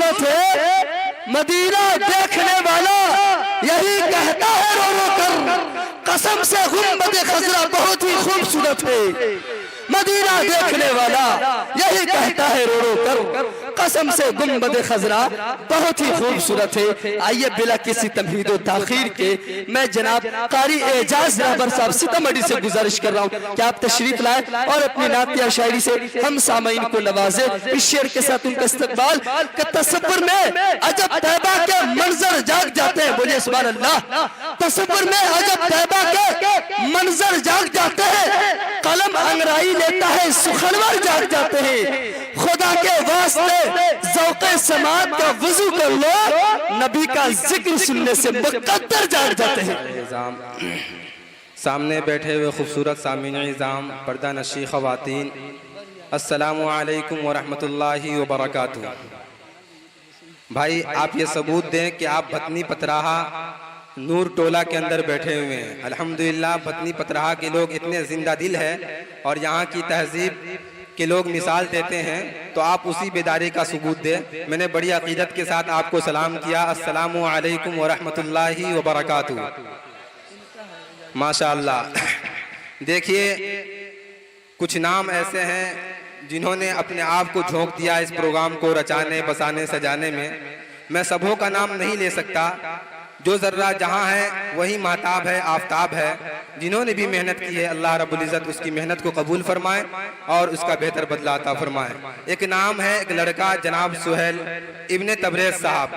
सूरत है। मदीना देखने वाला यही कहता है रो रो कर, कसम से गुंबद खजरा बहुत ही खूबसूरत है। मदीना देखने वाला यही कहता है रो रो कर, कसम से गुंबद खजरा बहुत ही खूबसूरत है। आइए बिला किसी तमहीद व ताखीर के मैं जनाब कारी एजाज रहबर साहब सीतामढ़ी से गुजारिश कर रहा हूँ कि आप तशरीफ लाए और अपनी नातिया शायरी से हम सामईन को नवाजे। इस शेर के साथ उनका इस्तकबाल के तसव्वुर में अजब तैबा के मंजर जाग जाते हैं। बोलिए सुभान अल्लाह। तसव्वुर में अजब तैबा के मंजर जाग जाते हैं, कलम अंगराई लेता है सुखनवर जाग जाते हैं। खुदा के वास्ते ज़ौक़े समात का वज़ू कर लो, नबी का जिक्र सुनने से मुक़द्दर जाग जाते हैं। सामने बैठे हुए खूबसूरत सामीन इज़ाम, पर्दा नशी ख़वातीन, अस्सलामु अलैकुम व रहमतुल्लाहि व बरकातुहू। भाई आप ये सबूत दें कि आप भतनी पतराहा नूर टोला के अंदर बैठे हुए हैं। अल्हम्दुलिल्लाह भतनी पतराहा के लोग इतने जिंदा दिल है और यहाँ की तहजीब के लोग मिसाल देते हैं, तो आप उसी बेदारी का सबूत दें। मैंने बड़ी अकीदत के साथ आपको सलाम किया, अस्सलामु अलैकुम व रहमतुल्लाहि व बरकातुहू। माशाअल्लाह। देखिए कुछ नाम ऐसे हैं जिन्होंने अपने आप को झोंक दिया इस प्रोग्राम को रचाने बसाने सजाने में। मैं सबों का नाम नहीं ले सकता, जो जर्रा जहाँ है वही महताब है, आफताब है। जिन्होंने भी मेहनत की है अल्लाह रब्बुल इज़्ज़त उसकी मेहनत को कबूल फरमाए और उसका बेहतर बदला अता फरमाए। एक नाम है, एक लड़का जनाब सुहेल इब्ने तबरेज़ साहब,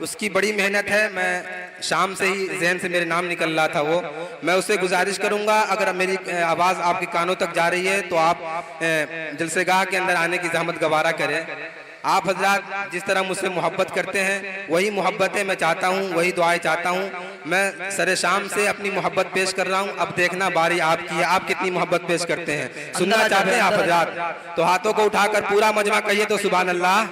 उसकी बड़ी मेहनत है। मैं शाम से ही जहन से मेरे नाम निकल रहा था वो। मैं उससे गुजारिश करूंगा अगर मेरी आवाज़ आपके कानों तक जा रही है तो आप जलसेगाह के अंदर आने की जहमत गवारा करें। आप हजरात जिस तरह मुझसे मोहब्बत करते हैं वही मोहब्बतें मैं चाहता हूँ, वही दुआएं चाहता हूँ। मैं सरे शाम से अपनी मोहब्बत पेश कर रहा हूँ, अब देखना बारी आपकी है, आप कितनी मोहब्बत पेश करते हैं। सुनना चाहते हैं आप हजरात तो हाथों को उठाकर पूरा मजमा कहिए तो सुभान अल्लाह।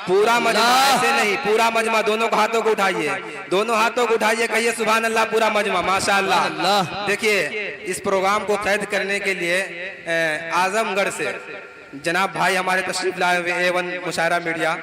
पूरा मजमा, ऐसे नहीं, पूरा मजमा, दोनों को हाथों को उठाइए, दोनों हाथों को उठाइए, कहिए सुभान अल्लाह पूरा मजमा। माशाअल्लाह। देखिए इस प्रोग्राम को कैद करने के लिए आजमगढ़ से जनाब भाई हमारे तशरीफ लाए हुए A1 मुशायरा मीडिया,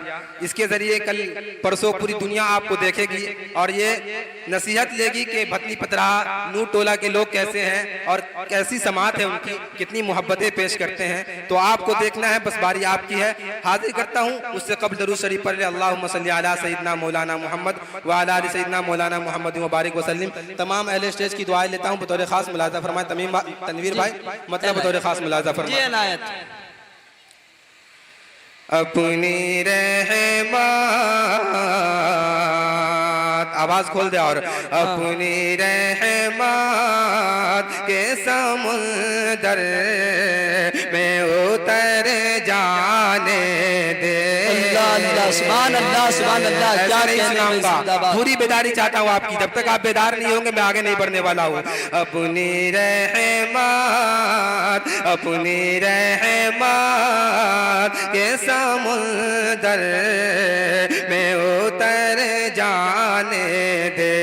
इसके जरिए कल परसों पूरी दुनिया आपको देखेगी और ये नसीहत लेगी कि भतनी पतराहा नूर टोला के लोग कैसे हैं और कैसी समात है उनकी, कितनी मोहब्बतें पेश करते हैं। तो आपको देखना है, बस बारी आपकी है। हाजिर करता हूँ उससे कबल दरूद शरीफ पढ़ ले, अल्लाहुम्मा सल्ली अला सय्यिदना मौलाना मोहम्मद व अला आलि सय्यिदना मौलाना मोहम्मद व बारिक वसल्लिम। तमाम अहले स्टेज की दुआएं लेता हूँ, बतौर खास मुलाज़ा फरमाए तनवीर भाई, मतलब बतौर खास मुलाज़ा फरमाए। अपनी रहमत, आवाज खोल दे, और अपनी रहमत के समुंदर में उतर जाने दे। अल्लाह सुभान अल्लाह सुभान अल्लाह। क्या सुनाऊंगा, पूरी बेदारी चाहता हूँ आपकी। जब तक आप बेदार नहीं होंगे मैं आगे नहीं बढ़ने वाला हूँ। अपनी रहमत, अपनी रहमत के समुंदर में उतर जाने दे।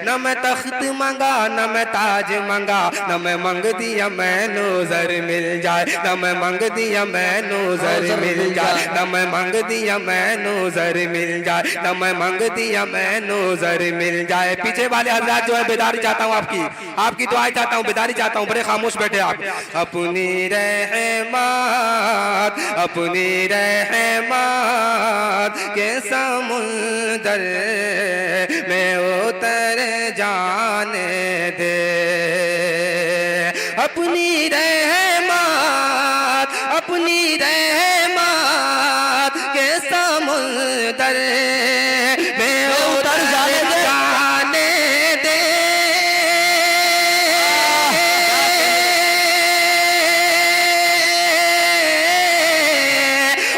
न मैं तख्त मंगा न मैं ताज मंगा, न मैं मंग दिया मैनू ज़र मिल जाए, न मैं मंग दिया मैनू ज़र मिल जाए, न मैं मंग दिया मैनू ज़र मिल जाए, न मैं मंग दिया मैनू ज़र मिल जाए। पीछे वाले हज़रात जो है बेदारी चाहता हूँ आपकी, आपकी दुआएं चाहता हूँ, बेदारी चाहता हूँ, बड़े खामोश बैठे आप। अपनी रहमत, अपनी रहमत के समुंदर में उतर जाने दे। अपनी रहमत, अपनी रहमत के समुंदर में उतर जाने दे।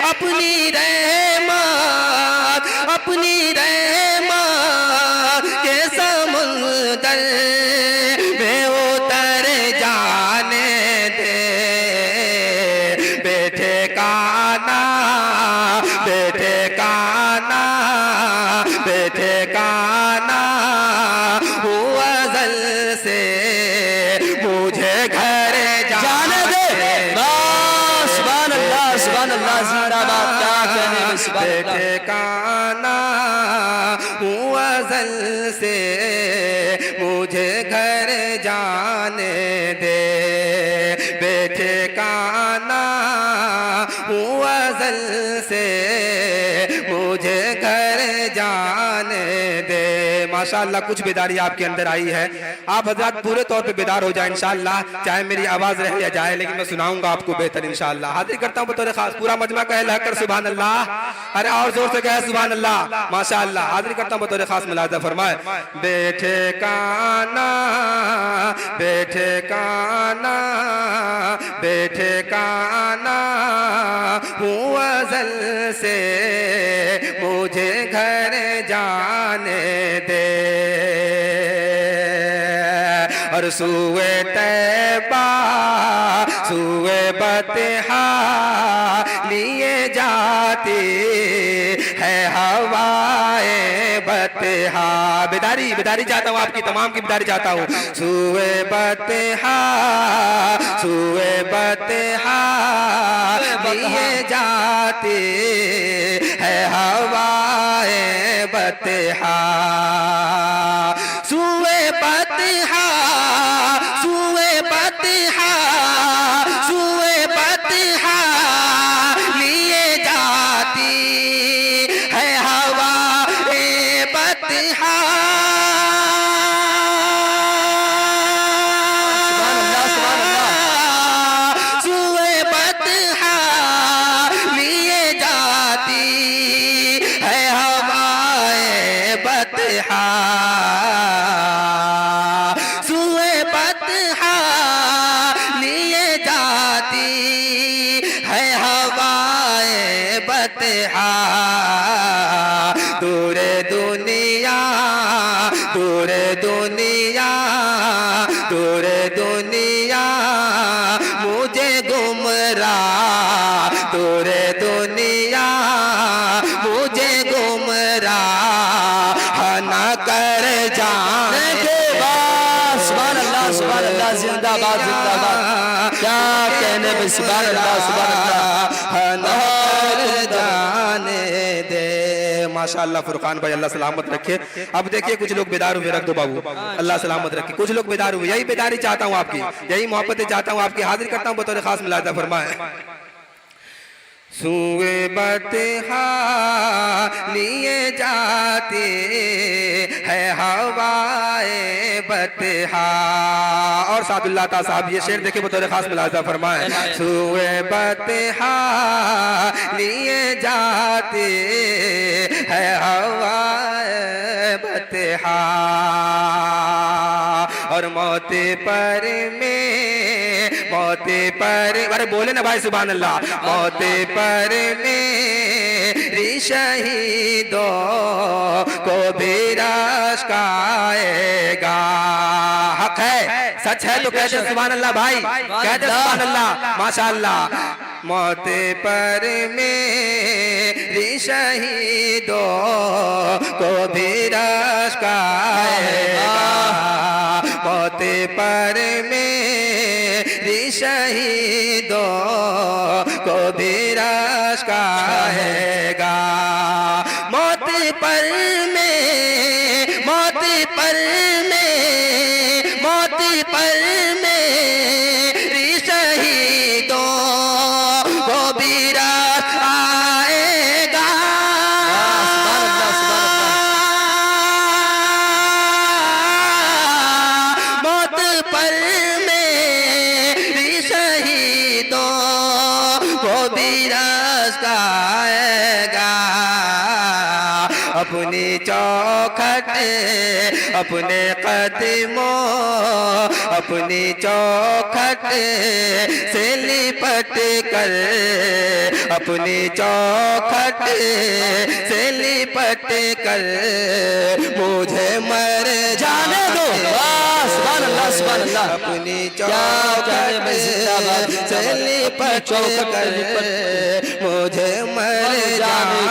अपनी रहमत, अपनी रहमत के समुंदर में उतर जाने दे। बेटे का बैठे काना हूँ अज़ल से, मुझे घर जाने दे। बैठे काना हूँ अज़ल से, मुझे घर जाने दे। माशाअल्लाह कुछ बेदारी आपके अंदर आई है। आप हजरत पूरे तौर पे बेदार हो जाए इंशाअल्लाह, चाहे मेरी आवाज रह या जाए, लेकिन मैं सुनाऊंगा आपको बेहतर इंशाअल्लाह। हाजिर करता हूँ बतौर खास, पूरा मजमा कहे लहकर सुभान अल्लाह। अरे और जोर से कहे सुभान अल्लाह। माशाअल्लाह हाजिर करता हूँ बतौर खास, मुलाज़ा फरमाए। बैठे काना, बैठे काना, बैठे काना हूँ अज़ल से, मुझे घर जाने दे। और सुए तैबा सुए बतहा लिए जाती है हवाए बतहा। बेदारी बेदारी चाहता हूँ, आपकी तमाम की बेदारी चाहता हूँ। सुए बतहा सुए बतहा लिए जाती है हवाए बतहा। सुए बतहा सुए बतहा सुए बतहा लिए जाती है हवाए बतहा। सुए बतहा लिए जाती है हवाए बतहा। सुए बतहा लिए जाती है हवाए बतहा। दूर दुनिया दूर दुनिया दूर दुनिया मुझे गुमराह, दूर दुनिया मुझे गुमराह न कर जाने के बाद। सुभान अल्लाह सुभान अल्लाह, जिंदाबाद जिंदाबाद। क्या कहने में, सुभान अल्लाह सुभान अल्लाह। न कर जाने दे। माशाअल्लाह फुरकान भाई, अल्लाह सलामत रखे। अब देखिए कुछ लोग बेदार हुए, रख दो बाबू, अल्लाह सलामत रखे। कुछ लोग बेदार हुए, यही बेदारी चाहता हूँ आपकी, यही मोहब्बतें चाहता हूँ आपकी। हाजिर करता हूँ बतौर खास, मुलाज़ा फरमाए। सुए बतहा लिए जाते है हवाए बतहा। और सादुल्लाह ता साहब ये शेर देखे बतौर खास, मुलाज़ा फरमाए। सुए बतहा लिए जाते है हवाए बतहा। और मौत पर में मौत पर, अरे बोले ना भाई सुभान अल्लाह। मौत पर मेरी शहीदों को भी रश्काएगा। हक है, सच है तो कहते सुभान अल्लाह भाई, कहते सुभान अल्लाह माशाअल्लाह। मौत पर मेरी शहीदों को भी रश्काएगा। मौत पर मेरी शहीदों को भी रश्काएगा। मौत पर में मौत पर में मौत पर मेरी शहीदों को भी रश्काएगा। मौत पर मेरी शहीदों को भी रश्काएगा। अपनी चौखट अपने कदमों अपनी चौखट से लिपट कर अपनी चौखट से लिपट कर मुझे मर जाने दो। सुभान अल्लाह सुभान अल्लाह। अपनी चौखट से लिपट कर मुझे मर जाने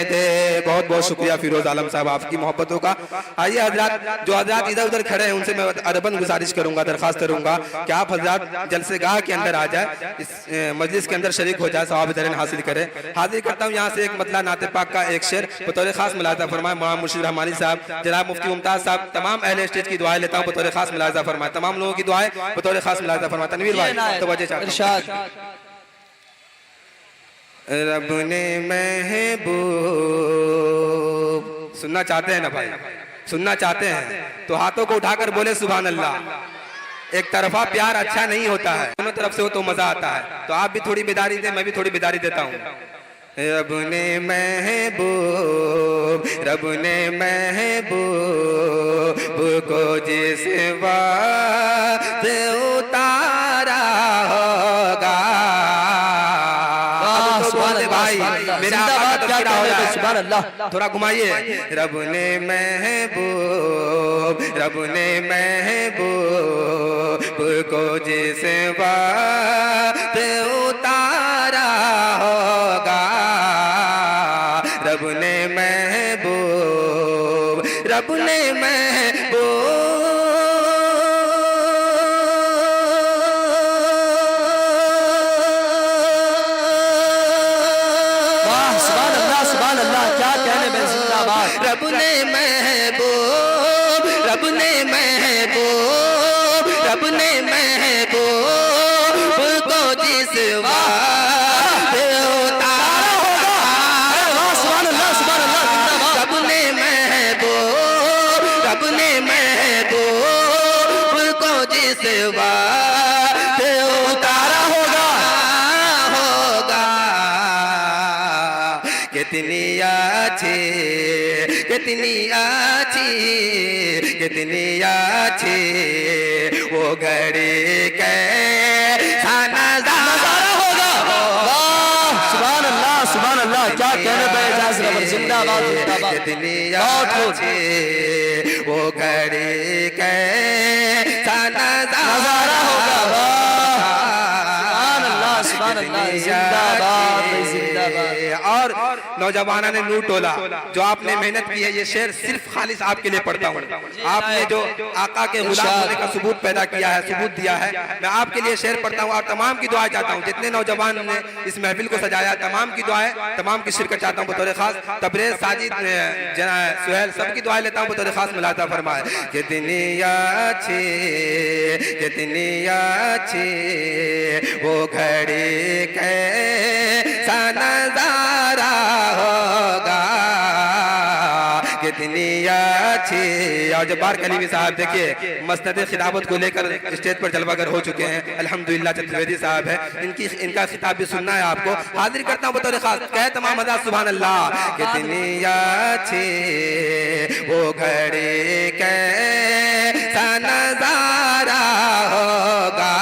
दे। बहुत बहुत बहुत शुक्रिया फिरोज आलम साहब आपकी मोहब्बतों का। आइए हजरात, जो हजरात इधर उधर खड़े हैं उनसे मैं अरबन गुजारिश करूंगा, दरखास्त करूंगा कि आप हजरात जलसेगाह के अंदर आ जाए, इस मजलिस के अंदर शरीक हो जाए, सवाब दरन हासिल करें। हाजिर करता हूँ यहाँ से एक मतला नाते पाक का एक शेर बतौर खास मुलाजा फरमाए मौलाना मुर्शिद रहमानी साहब, जनाब मुफ्ती मुमताज साहब, तमाम अहले स्टेज की दुआएं लेता हूँ बतौर खास मुलाजा फरमाए, तमाम लोगों की दुआएं बतौर खास मुलाजा फरमाए। तनवीर भाई तवज्जो चाहता हूं। रब ने महबूब, सुनना चाहते हैं ना भाई, सुनना चाहते हैं तो हाथों को उठाकर बोले सुभान अल्लाह। एक तरफा प्यार अच्छा नहीं होता है, दोनों तरफ से हो तो मजा आता है। तो आप भी थोड़ी बेदारी दे, मैं भी थोड़ी बेदारी देता हूँ। रब ने महबूब, रब ने महबूब को जिस बात उतारा होगा, भाई मेरा सुभान अल्लाह थोड़ा घुमाइए। रब ने महबूब, रब ने महबूब को जिस बात उतारा होगा, रब ने महबूब, रब ने महबूब रब ने महबूब, रब ने महबूब, रब ने महबूब को जिस बात उतारा होगा, सुभान अल्लाह, सुभान अल्लाह, रब ने महबूब, रब ने महबूब को जिस बात उतारा होगा, होगा कितनी अच्छी, कितनी अच्छी, कितनी अच्छी वो घड़ी कैसा नजारा होगा। सुभान अल्लाह, सुभान अल्लाह, क्या कहने पे जिंदाबाद, कितनी अच्छी वो घड़ी कैसा नजारा होगा। सुभान अल्लाह, सुभान अल्लाह, जिंदाबाद, जिंदाबाद। और नौजवाना ने नूर टोला, जो आपने मेहनत की है, ये शेर सिर्फ खालिस आपके लिए पढ़ता हूँ। आपने जो आका के गुलाम होने का सबूत पैदा किया है, सबूत दिया है, मैं आपके लिए शेर पढ़ता हूँ और तमाम की दुआएं चाहता हूँ। जितने नौजवान ने इस महफिल को सजाया, तमाम की दुआएं, तमाम की शिरकत चाहता हूँ बतौर खास। तबरेज, साजिद, सुहेल, सबकी दुआएं लेता हूँ बतौर खास मुलाजा फरमाए। कितनी अच्छी, कितनी अच्छी वो घड़ी कैसा नजारा होगा, कितनी अच्छी। और जब्बार कलीमी साहब देखिए मसनद खिताबत को लेकर स्टेज पर जलवागर हो चुके हैं, अल्हम्दुलिल्लाह। चतुर्वेदी साहब है, इनका खिताब भी सुनना है आपको। हाजिर करता हूँ बतौर खास, कहे तमाम मजा सुभान अल्लाह। कितनी अच्छी वो घड़ी कैसा नजारा होगा,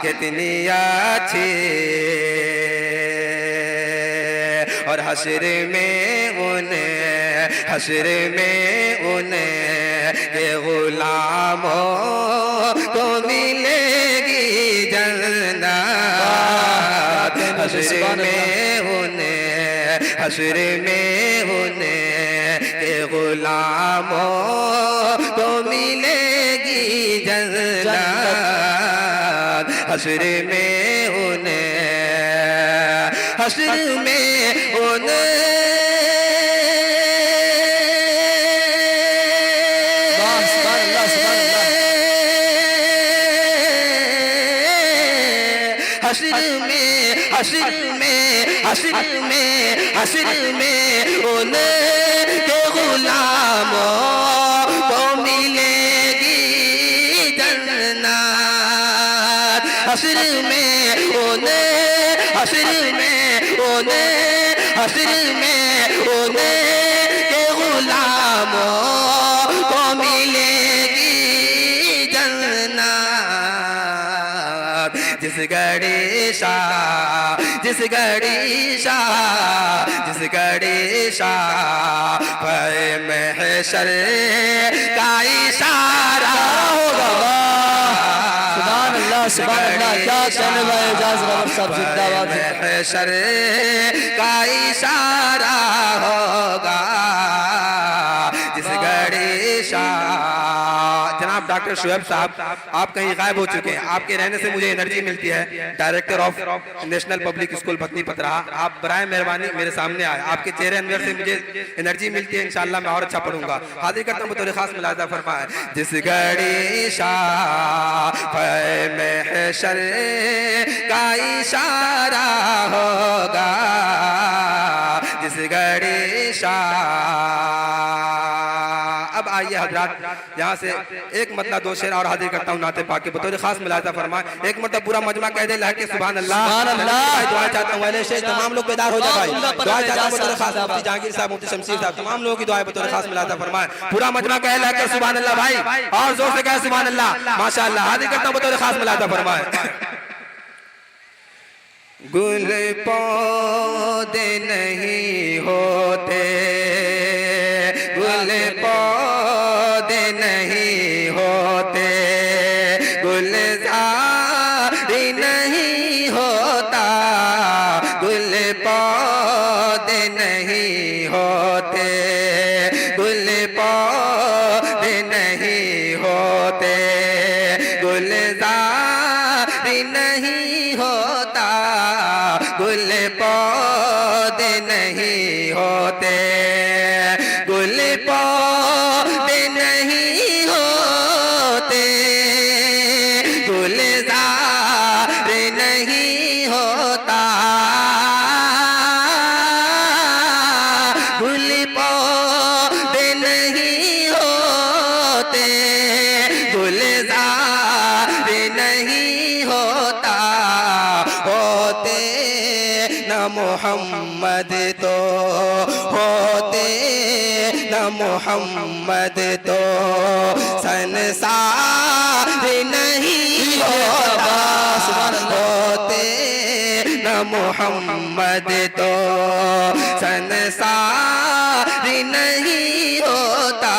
कितनी अच्छी। और हश्र में उन्हें, हश्र में उन्हें के गुलामों को मिलेगी जन्नत। हश्र में उन्हें, हश्र में उन्हें के गुलामों को मिलेगी जन्नत। हश्र में उन्हें, हश्र में उन्हें हश्र में, हश्र में, हश्र में, हश्र में उन्हें के गुलामों को मिलेगी जन्नत। हश्र में उन्हें, हश्र में उन्हें, हश्र में उन्हें के गुलामों को मिलेगी जन्नत। जिस घड़ी शाह, जिस घड़ी शाह, जिस घड़ी शाह पर महशर का इशारा होगा। सुभान अल्लाह, सुभान अल्लाह, क्या कहने वाले इजाज़ रब साहब, जिंदाबाद। महशर का इशारा होगा जिस घड़ी शाह। जनाब डॉक्टर शुएब साहब, आप कहीं गायब हो चुके हैं। आपके रहने से मुझे एनर्जी मिलती है। Director of national public school Bhatni पतरा, आप बराए मेहरबानी मेरे सामने आए। आपके चेहरे अंदर से मुझे एनर्जी मिलती है। इंशाल्लाह मैं और अच्छा पढ़ूंगा। हाजिर करता हूँ बतौर खास मुलाजा फरमाए। जिस घड़ी शाह महशर का इशारा होगा जिस घड़ी शाह। अब आइए हजरात, यहाँ से एक मतलब दो शेर और हाजिर करता हूँ नाते पाक के बतौर खास मुलाजा फरमाए। एक मतलब पूरा मजमा कह दे लहके सुभान अल्लाह। दुआ चाहता हूँ वाले शेर तमाम लोग बेदार हो जाए भाई। दुआ चाहता हूँ बतौर खास मुफ्ती जहांगीर साहब, मुफ्ती शमशीर साहब, तमाम लोगों की दुआ बतौर खास मुलाजा फरमाए। पूरा मजमा कह लहके सुभान अल्लाह भाई, और जोर से कहे सुभान अल्लाह माशाअल्लाह। हाजिर करता हूँ बतौर खास मुलाजा फरमाए। गुल पौधे नहीं होते, गुल पौधे नहीं होते, गुलजारी नहीं होता, गुल पौधे नहीं होते, गुल पौधे नहीं होते, गुलजारी नहीं होता, गुल पौधे नहीं होते, गुल पौधे नहीं होते, गुलजार नहीं होता, गुल पौधे नहीं होते, गुलजार नहीं होता। होते न मोहम्मद तो होते न मोहम्मद तो संसार नहीं होता। होते न मोहम्मद तो संसार नहीं होता।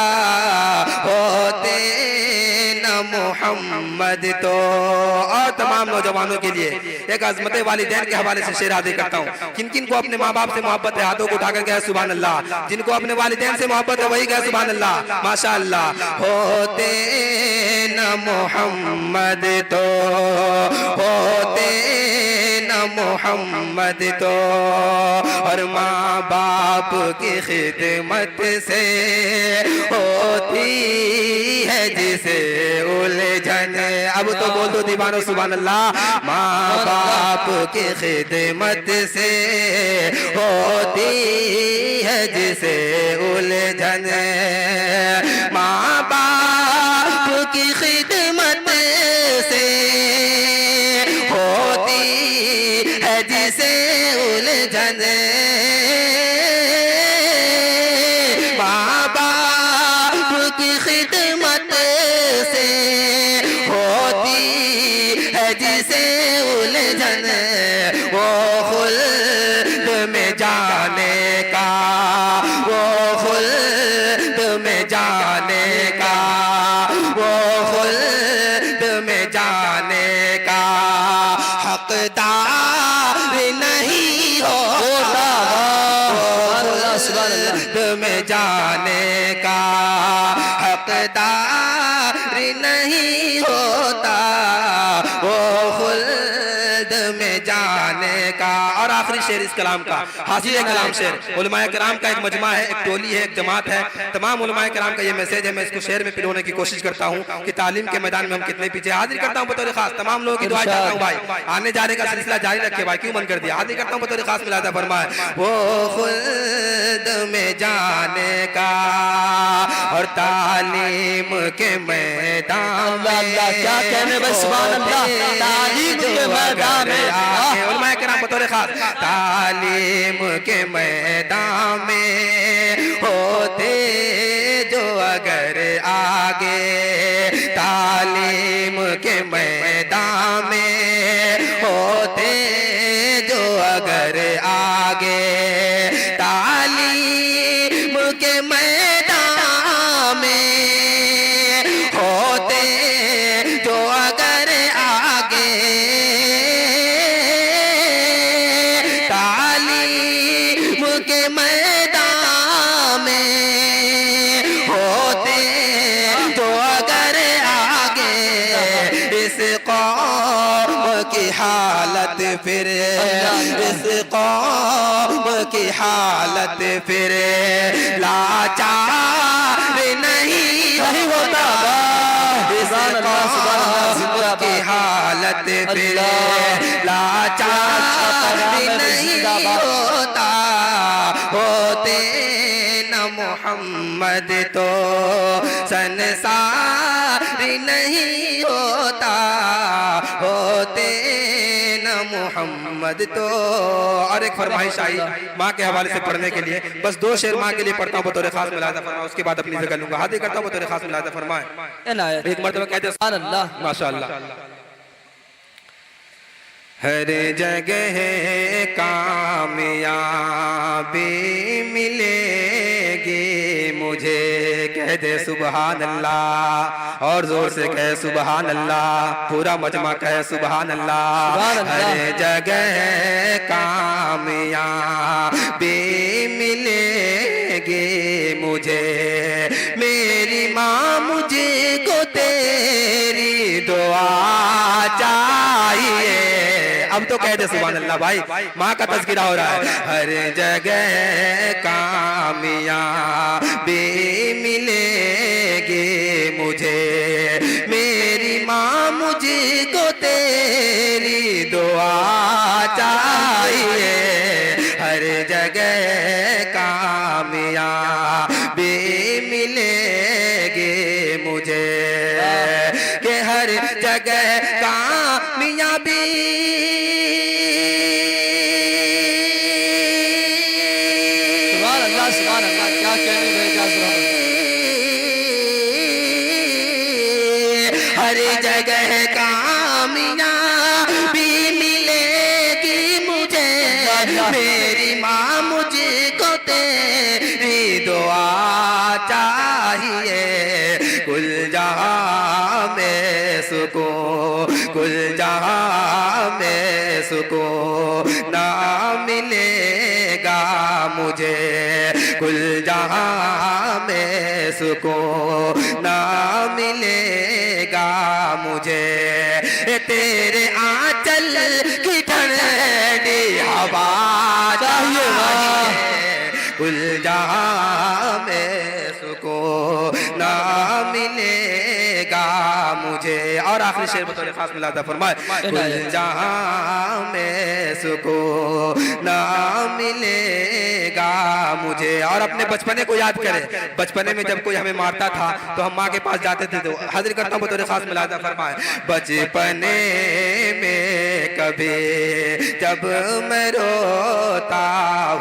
होते न मोहम्मद तो। और तमाम नौजवानों के लिए एक अजमत वालिदैन के हवाले से शेर हाजिर करता हूँ। किन किन को अपने माँ बाप से मोहब्बत है हाथों को उठाकर गए सुभान अल्लाह। जिनको अपने वालिदैन से मोहब्बत है वही गए सुभान अल्लाह माशा अल्लाह। होते न मोहम्मद तो होते न मोहम्मद तो और माँ बाप की खिदमत से होती है जिसे उलझन। अब तो बोल दो दीवानो सुभान अल्लाह। माँ बाप की खिदमत से होती है जिसे उलझन। माँ बाप की खिदमत से होती है जिसे उलझन। माँ बाप की खिदमत से होती है जिसे उलझन। वो खुल्द में जाने का, वो खुल्द में जाने का, वो खुल्द में जाने का हकदार नहीं होता। खुल्द में जाने का हकदार नहीं होता। वो खुल्द में जाने का। और आखिरी शेर इस कलाम का हासिल कलाम शेर उलमाए कराम का एक मजमा है, एक टोली है, एक जमात है। तमाम उलमाए कराम का ये मैसेज है। मैं इसको शेर में पिरोने की कोशिश करता हूँ कि तालीम के मैदान में हम कितने पीछे। हाजिर करता हूँ बतौर खास तमाम लोगों की दुआ चाहता हूँ भाई आने जाने का सिलसिला जारी रखे भाई, क्यों बंद कर दिया। हाजिर करता हूँ बतौर खास मिलाता फरमाए। वो खुल्द में जाने का और तालीम के मैदान में क्या कहने बस सुभान अल्लाह। तालीम के मैदान में उलमाए कराम बतौर खास तालीम के मैदान में होते जो अगर आगे। तालीम के मैदान में होते जो अगर आगे। तालीम के मैदान में होते जो अगर आगे। तालीम इस कौम की हालत फिर, इस कौम की हालत फिर लाचार नहीं होता। इस कौम की हालत फिर लाचार नहीं होता। होते न मोहम्मद तो संसार नहीं होता। होते न मोहम्मद तो। और एक फरमाइश आई माँ के हवाले से पढ़ने के लिए, बस 2 शेर माँ के लिए पढ़ता हूँ बतौर खास मुलाहिजा फरमाए, उसके बाद अपनी जगह लूंगा। हाजिर करता हूँ बतौर खास मुलाहिजा फरमाए। एक मरतबा कहते हैं सुभान अल्लाह माशाअल्लाह। हर जगह कामयाबी मिलेगी मुझे, कह दे सुभान अल्लाह, और जोर से कहे सुभान अल्लाह, पूरा मजमा कहे सुभान अल्लाह। हर जगह कामयाबी मिलेगी मुझे, मेरी माँ मुझे को तेरी दुआ चाहिए। अब तो कह दे सुभान अल्लाह भाई, माँ का तज़किरा हो रहा है। हर जगह कामयाबी मिलेगी मुझे, मेरी माँ मुझको तेरी दुआ चाहिए। हर जगह कामयाबी मिलेगी मुझे, कि हर जगह कामयाबी हर जगह कामयाबी मिलेगी मुझे, मेरी माँ मुझको तेरी दुआ चाहिए। कुल जहाँ में सुकून, कुल जहाँ में सुकून ना मिलेगा मुझे, कुल जहाँ में सुकून ना मिलेगा मुझे। तेरे आंचल की ठंडी हवा चाहिए, कुल जहाँ में सुकून ना मिलेगा मुझे। और आखिरी शेर बतौर खास मुलाहिजा फरमाए। कुल जहाँ में सुकून ना मिलेगा मुझे। और अपने बचपने को याद करें, बचपने में जब कोई हमें मारता था तो हम माँ के पास जाते थे। तो हाजिर करता हूँ बतौर खास मुलाहिजा फरमाए। बचपने में कभी जब मैं रोता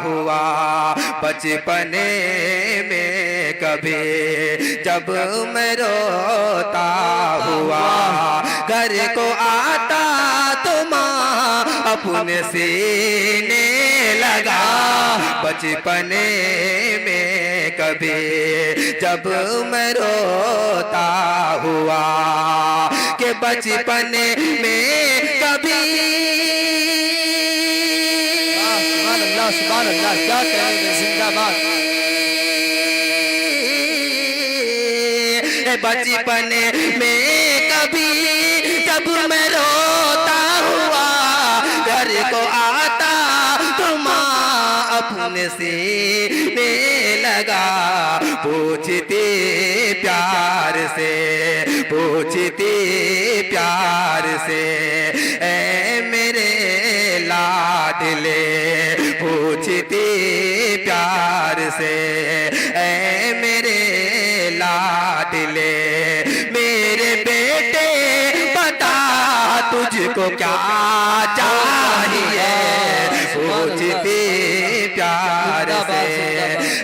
हुआ, बचपने में कभी जब मैं रोता हुआ, घर को आता तो माँ अपने सीने लगा। बचपने में कभी जब मैं रोता हुआ, कि बचपने में कभी सुभान अल्लाह, क्या कहेंगे, जिंदाबाद। बचपने में कभी जब मैं रोता हुआ, घर को आता तो माँ अपने सीने लगा। पूछती प्यार से, पूछती प्यार से, ऐ मेरे लाडले, पूछती प्यार से, ऐ मेरे लाडले, मेरे बेटे बता तुझको क्या चाहिए। पूछती प्यार से,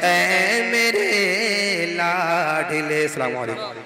ऐ मेरे लाडले। अस्सलाम वालेकुम।